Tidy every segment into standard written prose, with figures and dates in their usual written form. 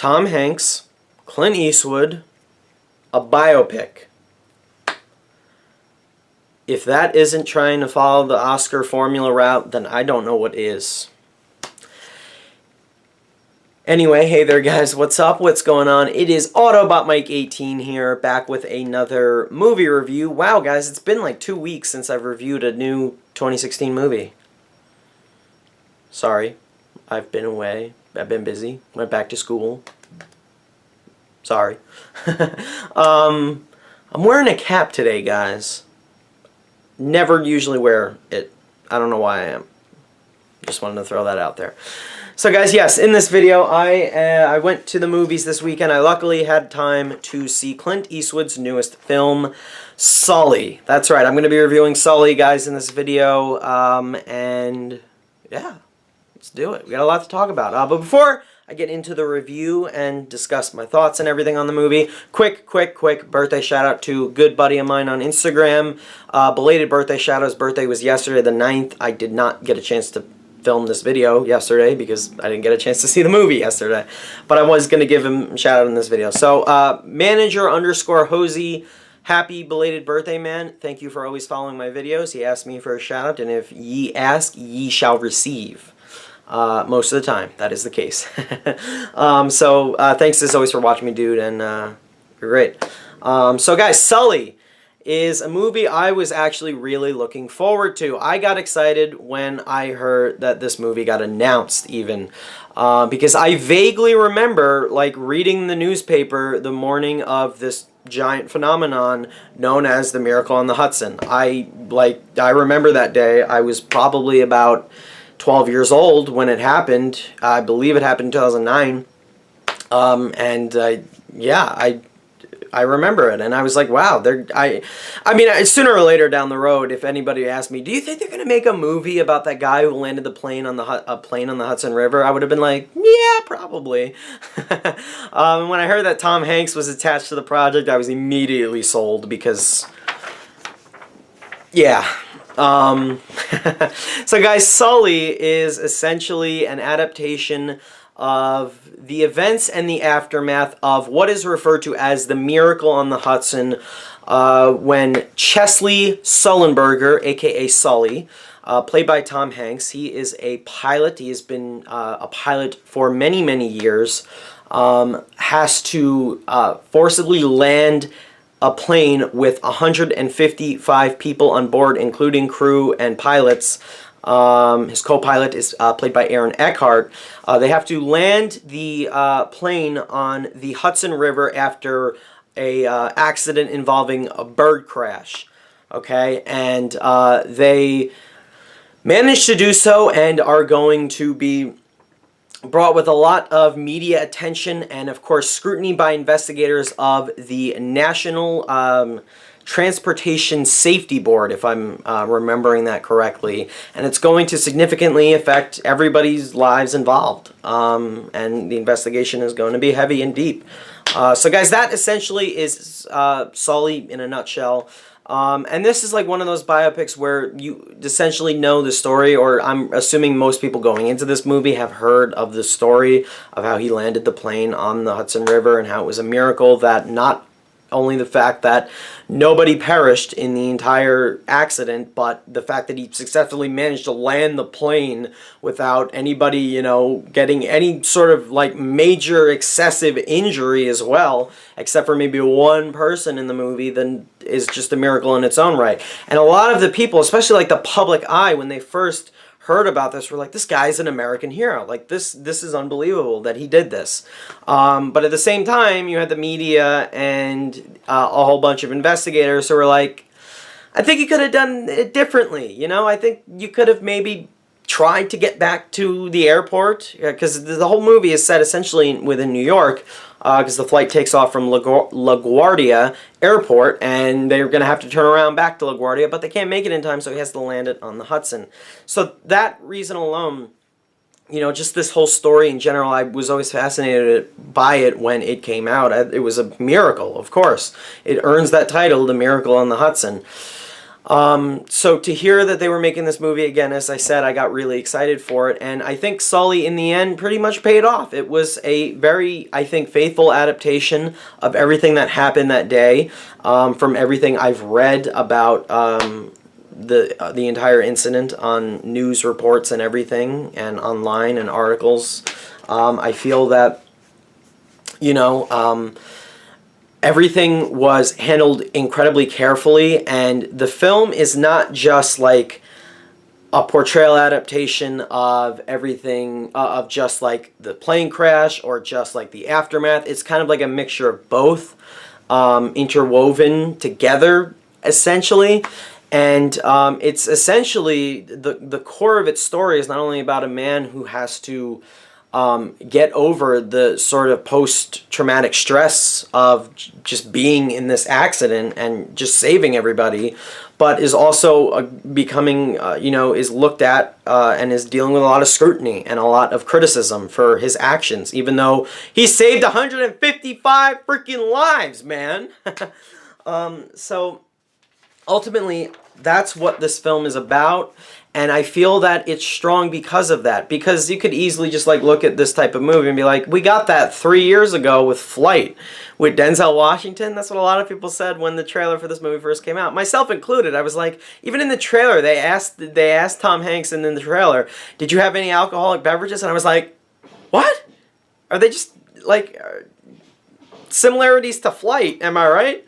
Tom Hanks, Clint Eastwood, a biopic. If that isn't trying to follow the Oscar formula route, then I don't know what is. Anyway, hey there guys, what's up? What's going on? It is Autobot Mike 18 here, back with another movie review. Wow guys, it's been like 2 weeks since I've reviewed a new 2016 movie. Sorry, I've been away. I've been busy. Went back to school. Sorry. I'm wearing a cap today, guys. Never usually wear it. I don't know why I am. Just wanted to throw that out there. So guys, yes, in this video, I went to the movies this weekend. I luckily had time to see Clint Eastwood's newest film, Sully. That's right, I'm going to be reviewing Sully, guys, in this video. And yeah, let's do it. We got a lot to talk about. But before I get into the review and discuss my thoughts and everything on the movie, quick birthday shout out to a good buddy of mine on Instagram. Belated birthday shout out. His birthday was yesterday, the 9th. I did not get a chance to film this video yesterday because I didn't get a chance to see the movie yesterday, but I was going to give him a shout out in this video. So manager _ Hosey, happy belated birthday, man. Thank you for always following my videos. He asked me for a shout out, and if ye ask, ye shall receive. Most of the time that is the case. Thanks as always for watching me, dude, and you're great. So guys, Sully is a movie I was actually really looking forward to. I got excited when I heard that this movie got announced, even because I vaguely remember like reading the newspaper the morning of this giant phenomenon known as the Miracle on the Hudson. I remember that day. I was probably about 12 years old when it happened. I believe it happened in 2009. Yeah, I remember it, and I was like, wow, I mean, sooner or later down the road, if anybody asked me, do you think they're going to make a movie about that guy who landed the plane on the Hudson River, I would have been like, yeah, probably. And when I heard that Tom Hanks was attached to the project, I was immediately sold because, yeah. So guys, Sully is essentially an adaptation of the events and the aftermath of what is referred to as the Miracle on the Hudson, when Chesley Sullenberger, aka Sully, played by Tom Hanks, he is a pilot. He has been a pilot for many years, has to forcibly land a plane with 155 people on board, including crew and pilots. His co-pilot is played by Aaron Eckhart. They have to land the plane on the Hudson River after a accident involving a bird crash. Okay, and they manage to do so and are going to be brought with a lot of media attention and, of course, scrutiny by investigators of the National Transportation Safety Board, if I'm remembering that correctly, and it's going to significantly affect everybody's lives involved, and the investigation is going to be heavy and deep. So guys, that essentially is Sully in a nutshell. And this is like one of those biopics where you essentially know the story, or I'm assuming most people going into this movie have heard of the story of how he landed the plane on the Hudson River and how it was a miracle that not only the fact that nobody perished in the entire accident, but the fact that he successfully managed to land the plane without anybody, you know, getting any sort of like major excessive injury as well, except for maybe one person in the movie, then is just a miracle in its own right. And a lot of the people, especially like the public eye, when they first heard about this, were like, this guy's an American hero. Like, this is unbelievable that he did this. But at the same time, you had the media and a whole bunch of investigators who were like, I think you could have done it differently. You know, I think you could have maybe tried to get back to the airport, because the whole movie is set essentially within New York, because the flight takes off from LaGuardia Airport, and they're going to have to turn around back to LaGuardia, but they can't make it in time, so he has to land it on the Hudson. So that reason alone, you know, just this whole story in general, I was always fascinated by it when it came out. It was a miracle, of course. It earns that title, The Miracle on the Hudson. So to hear that they were making this movie again, as I said, I got really excited for it, and I think Sully in the end pretty much paid off. It was a very, I think, faithful adaptation of everything that happened that day, from everything I've read about the entire incident on news reports and everything, and online and articles. I feel that, you know, everything was handled incredibly carefully, and the film is not just like a portrayal adaptation of everything, of just like the plane crash or just like the aftermath. It's kind of like a mixture of both, interwoven together, essentially. And it's essentially the core of its story is not only about a man who has to get over the sort of post-traumatic stress of just being in this accident and just saving everybody, but is also becoming, is looked at and is dealing with a lot of scrutiny and a lot of criticism for his actions, even though he saved 155 freaking lives, man. So ultimately, that's what this film is about. And I feel that it's strong because of that. Because you could easily just like look at this type of movie and be like, we got that 3 years ago with Flight, with Denzel Washington. That's what a lot of people said when the trailer for this movie first came out, myself included. I was like, even in the trailer, they asked Tom Hanks, and in the trailer, did you have any alcoholic beverages? And I was like, what? Are they just like similarities to Flight, am I right?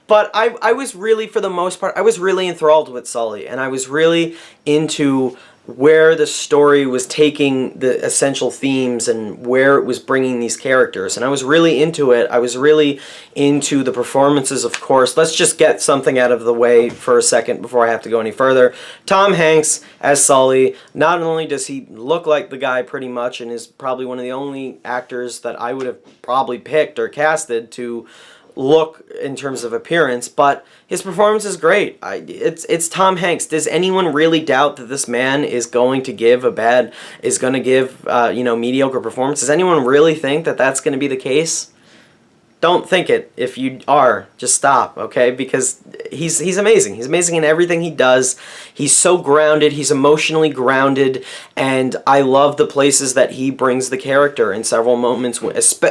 But I was really, for the most part, I was really enthralled with Sully, and I was really into where the story was taking the essential themes and where it was bringing these characters, and I was really into it. I was really into the performances, of course. Let's just get something out of the way for a second before I have to go any further. Tom Hanks as Sully, not only does he look like the guy pretty much, and is probably one of the only actors that I would have probably picked or casted to look in terms of appearance, but his performance is great. It's Tom Hanks. Does anyone really doubt that this man is going to give mediocre performance? Does anyone really think that that's going to be the case? Don't think it. If you are, just stop, okay? Because he's amazing. He's amazing in everything he does. He's so grounded. He's emotionally grounded, and I love the places that he brings the character in several moments,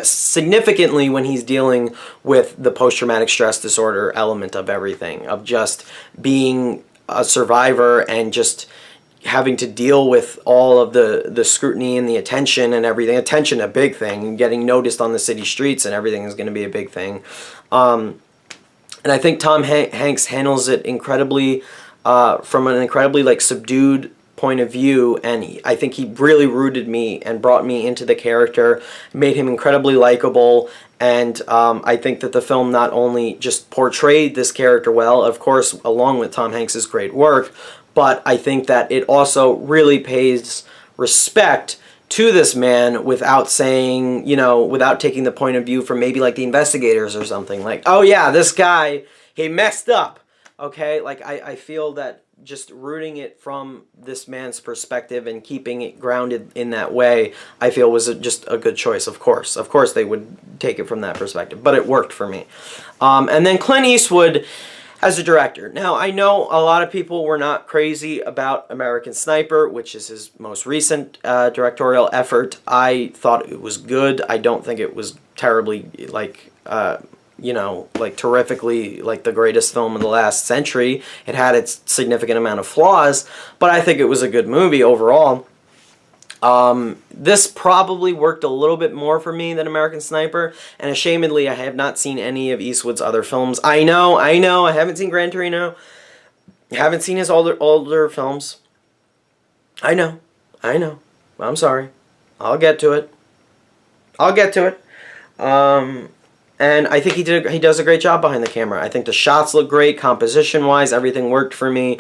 significantly when he's dealing with the post-traumatic stress disorder element of everything, of just being a survivor and just having to deal with all of the scrutiny and the attention and everything. Attention, a big thing. Getting noticed on the city streets and everything is going to be a big thing. And I think Tom Hanks handles it incredibly, from an incredibly like subdued point of view, and I think he really rooted me and brought me into the character, made him incredibly likable, and I think that the film not only just portrayed this character well, of course, along with Tom Hanks's great work, but I think that it also really pays respect to this man without saying, without taking the point of view from maybe like the investigators or something. Like, oh yeah, this guy, he messed up. Okay? Like, I feel that just rooting it from this man's perspective and keeping it grounded in that way, I feel was just a good choice, of course. Of course they would take it from that perspective, but it worked for me. And then Clint Eastwood as a director. Now, I know a lot of people were not crazy about American Sniper, which is his most recent directorial effort. I thought it was good. I don't think it was terribly, terrifically, like the greatest film of the last century. It had its significant amount of flaws, but I think it was a good movie overall. This probably worked a little bit more for me than American Sniper, and ashamedly, I have not seen any of Eastwood's other films. I know, I haven't seen Gran Torino, haven't seen his older films. I know, I'm sorry. I'll get to it. And I think he does a great job behind the camera. I think the shots look great, composition-wise, everything worked for me.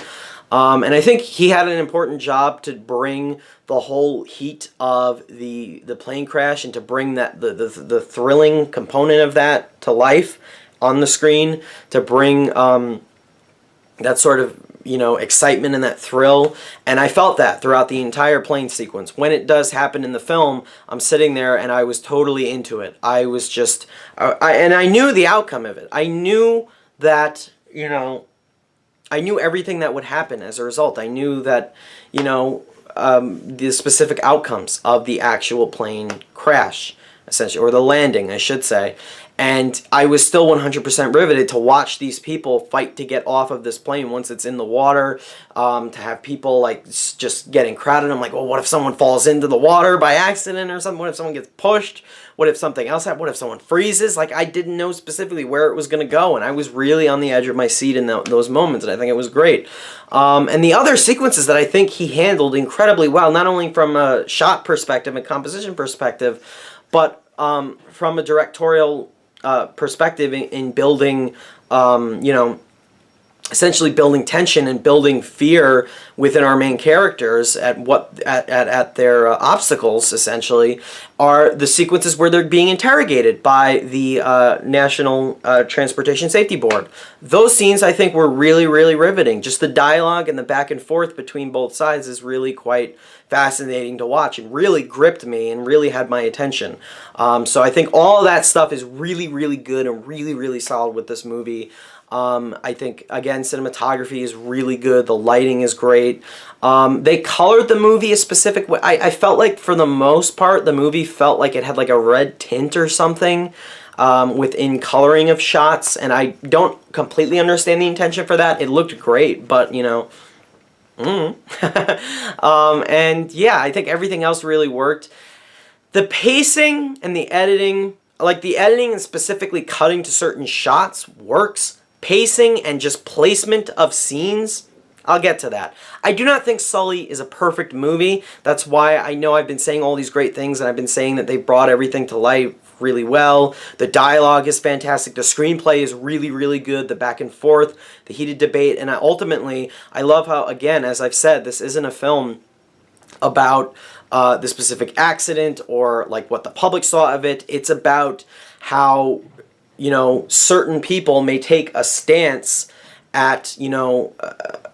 And I think he had an important job to bring the whole heat of the plane crash and to bring that the thrilling component of that to life on the screen, to bring that sort of excitement and that thrill. And I felt that throughout the entire plane sequence. When it does happen in the film, I'm sitting there and I was totally into it. I was just, and I knew the outcome of it. I knew that I knew everything that would happen as a result. I knew that, you know, the specific outcomes of the actual plane crash, essentially, or the landing, I should say. And I was still 100% riveted to watch these people fight to get off of this plane once it's in the water, to have people like just getting crowded. I'm like, well, what if someone falls into the water by accident or something? What if someone gets pushed? What if something else happens? What if someone freezes? Like, I didn't know specifically where it was going to go, and I was really on the edge of my seat in those moments, and I think it was great. And the other sequences that I think he handled incredibly well, not only from a shot perspective and composition perspective, but from a directorial perspective in building, you know, essentially building tension and building fear within our main characters at their obstacles, essentially, are the sequences where they're being interrogated by the National Transportation Safety Board. Those scenes, I think, were really, really riveting. Just the dialogue and the back and forth between both sides is really quite fascinating to watch and really gripped me and really had my attention. So I think all of that stuff is really, really good and really, really solid with this movie. I think, again, cinematography is really good. The lighting is great. They colored the movie a specific way. I felt like, for the most part, the movie felt like it had like a red tint or something within coloring of shots, and I don't completely understand the intention for that. It looked great, but, you know, and yeah, I think everything else really worked. The pacing and the editing, like the editing and specifically cutting to certain shots, works. Pacing and just placement of scenes, I'll get to that. I do not think Sully is a perfect movie. That's why I know I've been saying all these great things, and I've been saying that they brought everything to life really well. The dialogue is fantastic. The screenplay is really, really good. The back and forth, the heated debate, and ultimately, I love how, again, as I've said, this isn't a film about the specific accident or like what the public saw of it. It's about how, you know, certain people may take a stance at, you know,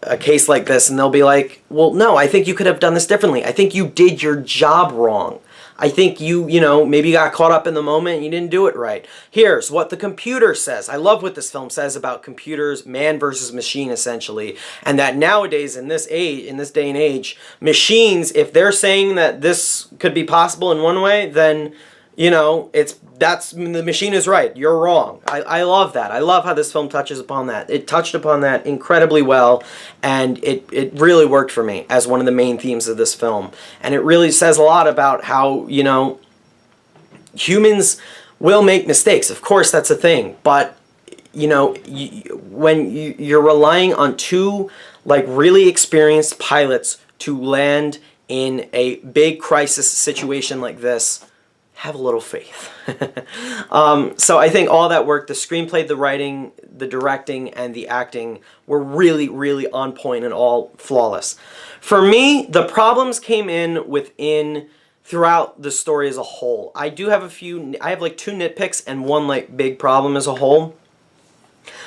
a case like this, and they'll be like, well, no, I think you could have done this differently. I think you did your job wrong. I think you know, maybe you got caught up in the moment and you didn't do it right. Here's what the computer says. I love what this film says about computers, man versus machine, essentially. And that nowadays, in this age, in this day and age, machines, if they're saying that this could be possible in one way, then, you know, the machine is right. You're wrong. I love that. I love how this film touches upon that. It touched upon that incredibly well, and it really worked for me as one of the main themes of this film. And it really says a lot about how, you know, humans will make mistakes. Of course, that's a thing. But, you know, when you're relying on two, like, really experienced pilots to land in a big crisis situation like this, have a little faith. So I think all that work, the screenplay, the writing, the directing, and the acting were really, really on point and all flawless. For me, the problems came in throughout the story as a whole. I have like 2 nitpicks and 1 like big problem as a whole.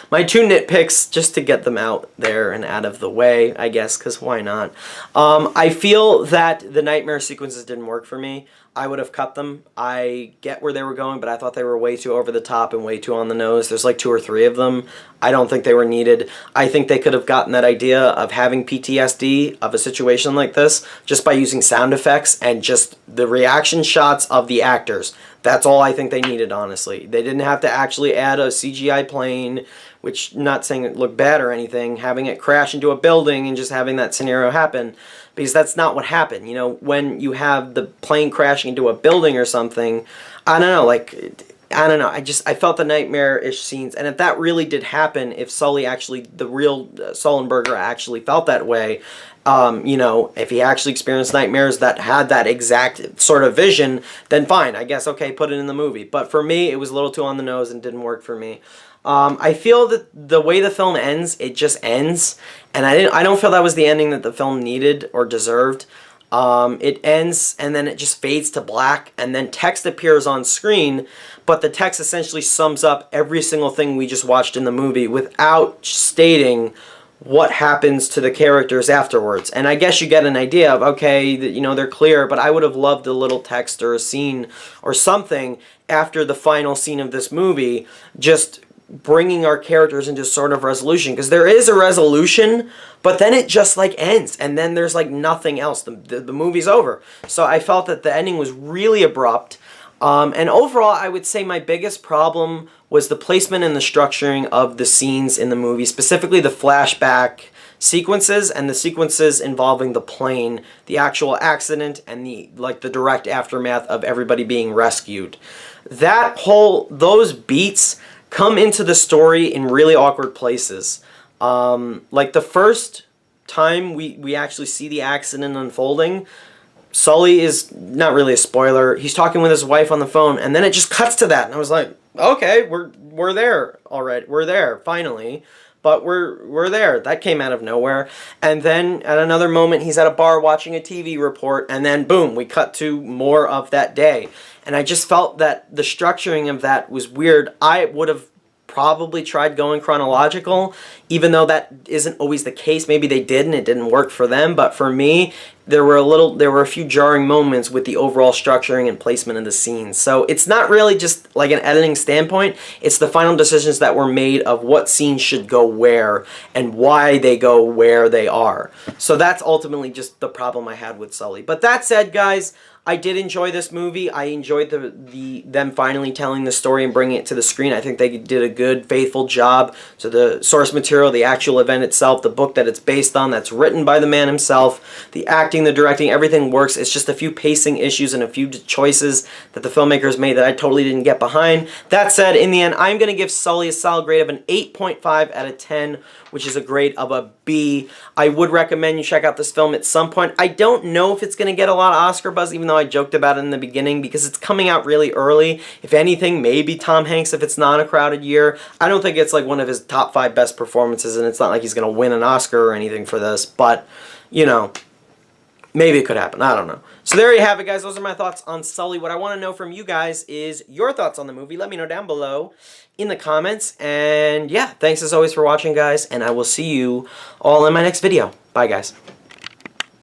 My 2 nitpicks, just to get them out there and out of the way, I guess, because why not? I feel that the nightmare sequences didn't work for me. I would have cut them. I get where they were going, but I thought they were way too over the top and way too on the nose. There's like 2 or 3 of them. I don't think they were needed. I think they could have gotten that idea of having PTSD of a situation like this just by using sound effects and just the reaction shots of the actors. That's all I think they needed, honestly. They didn't have to actually add a CGI plane, which, not saying it looked bad or anything, having it crash into a building and just having that scenario happen, because that's not what happened. You know, when you have the plane crashing into a building or something, I don't know, I felt the nightmare-ish scenes, and if that really did happen, if Sully actually, the real Sullenberger actually felt that way, you know, if he actually experienced nightmares that had that exact sort of vision, then fine, I guess, okay, put it in the movie. But for me, it was a little too on the nose and didn't work for me. I feel that the way the film ends, it just ends, and I don't feel that was the ending that the film needed or deserved. It ends, and then it just fades to black, and then text appears on screen, but the text essentially sums up every single thing we just watched in the movie without stating what happens to the characters afterwards. And I guess you get an idea of, okay, you know, they're clear, but I would have loved a little text or a scene or something after the final scene of this movie, just bringing our characters into sort of resolution, because there is a resolution, but then it just like ends, and then there's like nothing else. The movie's over. So I felt that the ending was really abrupt. And overall, I would say my biggest problem was the placement and the structuring of the scenes in the movie, specifically the flashback sequences and the sequences involving the plane, the actual accident, and the direct aftermath of everybody being rescued. Those beats come into the story in really awkward places. Like the first time we actually see the accident unfolding, Sully is, not really a spoiler, he's talking with his wife on the phone, and then it just cuts to that, and I was like, okay, we're there already. We're there, finally. But we're there. That came out of nowhere. And then at another moment, he's at a bar watching a TV report, and then boom, we cut to more of that day. And I just felt that the structuring of that was weird. I would have probably tried going chronological, even though that isn't always the case. Maybe they did and it didn't work for them, but for me, there were a few jarring moments with the overall structuring and placement of the scenes. So it's not really just like an editing standpoint, it's the final decisions that were made of what scenes should go where and why they go where they are. So that's ultimately just the problem I had with Sully. But that said, guys, I did enjoy this movie. I enjoyed them finally telling the story and bringing it to the screen. I think they did a good, faithful job to the source material, the actual event itself, the book that it's based on, that's written by the man himself, the acting, the directing, everything works. It's just a few pacing issues and a few choices that the filmmakers made that I totally didn't get behind. That said, in the end, I'm going to give Sully a solid grade of an 8.5 out of 10, which is a grade of a B. I would recommend you check out this film at some point. I don't know if it's going to get a lot of Oscar buzz, even though I joked about it in the beginning, because it's coming out really early. If anything, maybe Tom Hanks if it's not a crowded year. I don't think it's like one of his top 5 best performances, and it's not like he's going to win an Oscar or anything for this, but, you know, maybe it could happen. I don't know. So there you have it, guys. Those are my thoughts on Sully. What I want to know from you guys is your thoughts on the movie. Let me know down below in the comments. And yeah, thanks as always for watching, guys, and I will see you all in my next video. Bye, guys.